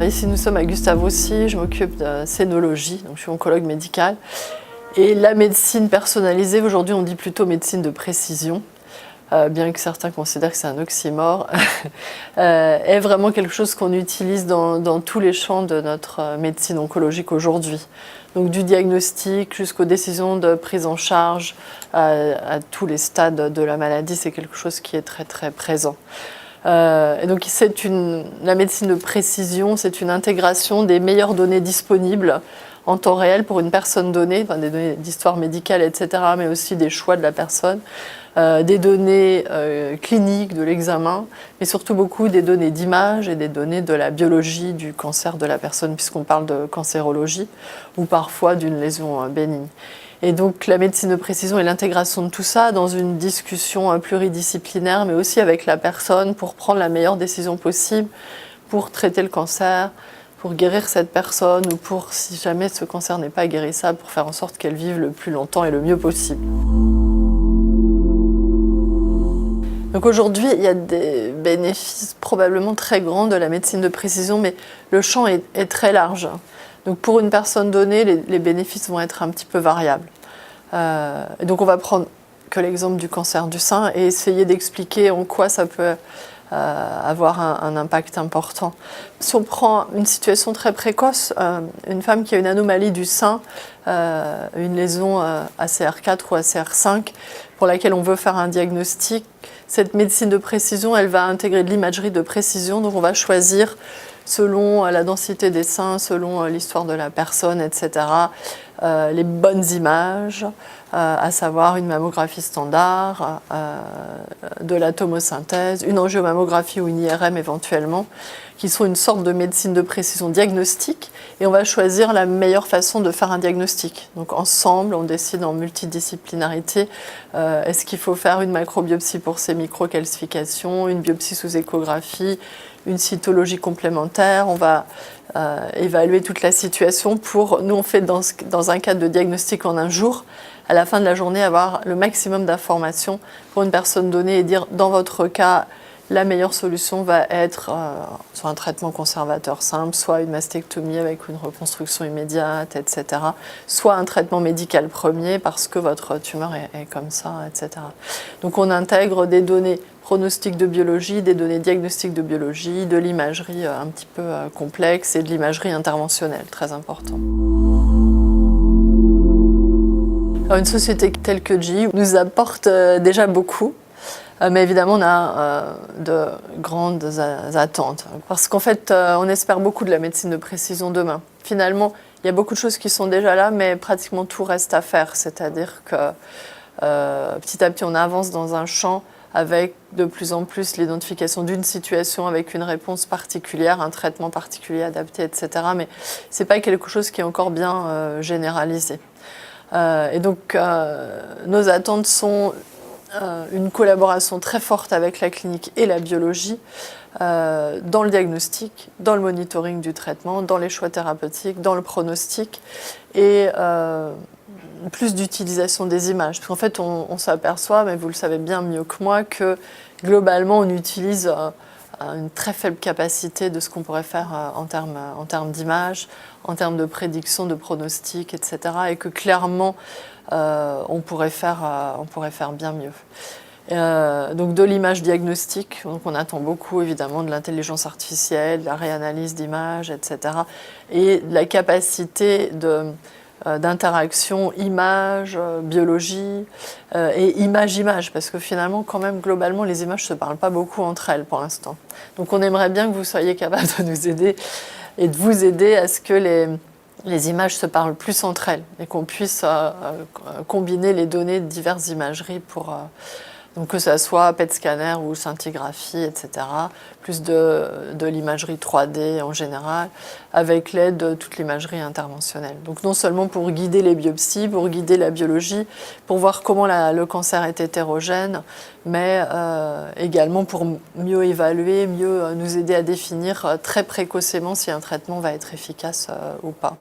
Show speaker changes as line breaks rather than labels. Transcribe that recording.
ici nous sommes à Gustave Roussy, je m'occupe de scénologie, donc je suis oncologue médicale. Et la médecine personnalisée, aujourd'hui on dit plutôt médecine de précision, bien que certains considèrent que c'est un oxymore, est vraiment quelque chose qu'on utilise dans tous les champs de notre médecine oncologique aujourd'hui. Donc du diagnostic jusqu'aux décisions de prise en charge, à tous les stades de la maladie, c'est quelque chose qui est très très présent. Et donc la médecine de précision, c'est une intégration des meilleures données disponibles en temps réel pour une personne donnée, enfin des données d'histoire médicale, etc., mais aussi des choix de la personne, des données cliniques de l'examen, mais surtout beaucoup des données d'image et des données de la biologie du cancer de la personne, puisqu'on parle de cancérologie, ou parfois d'une lésion bénigne. Et donc la médecine de précision et l'intégration de tout ça dans une discussion pluridisciplinaire, mais aussi avec la personne pour prendre la meilleure décision possible pour traiter le cancer, pour guérir cette personne ou pour, si jamais ce cancer n'est pas guérissable, pour faire en sorte qu'elle vive le plus longtemps et le mieux possible. Donc aujourd'hui, il y a des bénéfices probablement très grands de la médecine de précision, mais le champ est très large. Donc pour une personne donnée, les bénéfices vont être un petit peu variables. Et donc on va prendre que l'exemple du cancer du sein et essayer d'expliquer en quoi ça peut avoir un impact important. Si on prend une situation très précoce, une femme qui a une anomalie du sein, une lésion ACR4 ou ACR5, pour laquelle on veut faire un diagnostic, cette médecine de précision, elle va intégrer de l'imagerie de précision, donc on va choisir selon la densité des seins, selon l'histoire de la personne, etc., les bonnes images, à savoir une mammographie standard, de la tomosynthèse, une angiomammographie ou une IRM éventuellement, qui sont une sorte de médecine de précision diagnostique, et on va choisir la meilleure façon de faire un diagnostic. Donc ensemble, on décide en multidisciplinarité, est-ce qu'il faut faire une macrobiopsie pour ces microcalcifications, une biopsie sous échographie, une cytologie complémentaire, on va évaluer toute la situation pour, nous on fait dans un cadre de diagnostic en un jour, à la fin de la journée avoir le maximum d'informations pour une personne donnée et dire dans votre cas, la meilleure solution va être soit un traitement conservateur simple, soit une mastectomie avec une reconstruction immédiate, etc. Soit un traitement médical premier parce que votre tumeur est comme ça, etc. Donc on intègre des données pronostiques de biologie, des données diagnostiques de biologie, de l'imagerie un petit peu complexe et de l'imagerie interventionnelle, très important. Alors une société telle que GE nous apporte déjà beaucoup. Mais évidemment, on a de grandes attentes. Parce qu'en fait, on espère beaucoup de la médecine de précision demain. Finalement, il y a beaucoup de choses qui sont déjà là, mais pratiquement tout reste à faire. C'est-à-dire que petit à petit, on avance dans un champ avec de plus en plus l'identification d'une situation avec une réponse particulière, un traitement particulier adapté, etc. Mais ce n'est pas quelque chose qui est encore bien généralisé. Et donc, nos attentes sont une collaboration très forte avec la clinique et la biologie dans le diagnostic, dans le monitoring du traitement, dans les choix thérapeutiques, dans le pronostic et plus d'utilisation des images. Parce qu'en fait, on s'aperçoit, mais vous le savez bien mieux que moi, que globalement, on utilise une très faible capacité de ce qu'on pourrait faire en termes d'image, en termes de prédiction, de pronostic, etc. Et que clairement, on pourrait faire bien mieux. Donc de l'image diagnostique, donc on attend beaucoup évidemment de l'intelligence artificielle, de la réanalyse d'images, etc. Et de la capacité d'interaction image, biologie et image-image, parce que finalement, quand même, globalement, les images ne se parlent pas beaucoup entre elles pour l'instant. Donc on aimerait bien que vous soyez capable de nous aider et de vous aider à ce que les images se parlent plus entre elles et qu'on puisse combiner les données de diverses imageries pour donc que ça soit PET scanner ou scintigraphie, etc. Plus de l'imagerie 3D en général, avec l'aide de toute l'imagerie interventionnelle. Donc non seulement pour guider les biopsies, pour guider la biologie, pour voir comment le cancer est hétérogène, mais également pour mieux évaluer, mieux nous aider à définir très précocement si un traitement va être efficace ou pas.